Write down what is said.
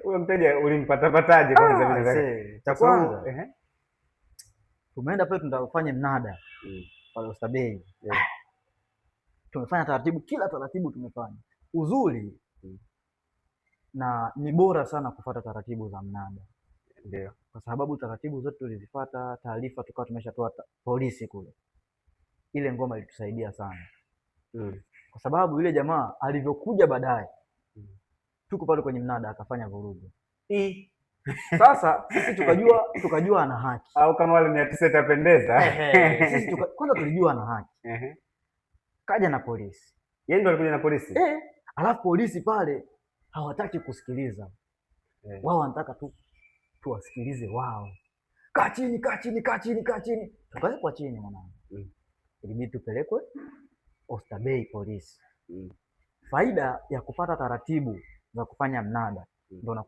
Huyo mteja ulimpata pataje kwanza mimi nataka. Cha kwanza tumeenda pale tunataka kufanya mnada pale Oysterbay. Tumefanya taratibu, kila taratibu tumefanya. Uzuri na ni bora sana kufuata taratibu za mnada. Ndio. Kwa sababu taratibu zote tulizifuata, taarifa tukawa tumeshatoa polisi kule. Ile ngoma ilitusaidia sana. Kwa sababu yule jamaa alivyokuja baadaye tuko pale kwenye mnada akafanya vurugu. Sasa sisi tukajua ana haki. Au kama wale 900 itapendeza. Sisi kwanza tulijua ana haki. Kaja na polisi. Yeye ndo alikuja na polisi? Alafu polisi pale hawataki kusikiliza. Wao wanataka tu tuwasikilize wao. Kaa chini, kaa chini, kaa chini, kaa chini. Tukawekwa chini mwanangu. Ilibidi tupelekwe Oysterbay polisi. Faida ya kupata taratibu za kufanya mnada ndio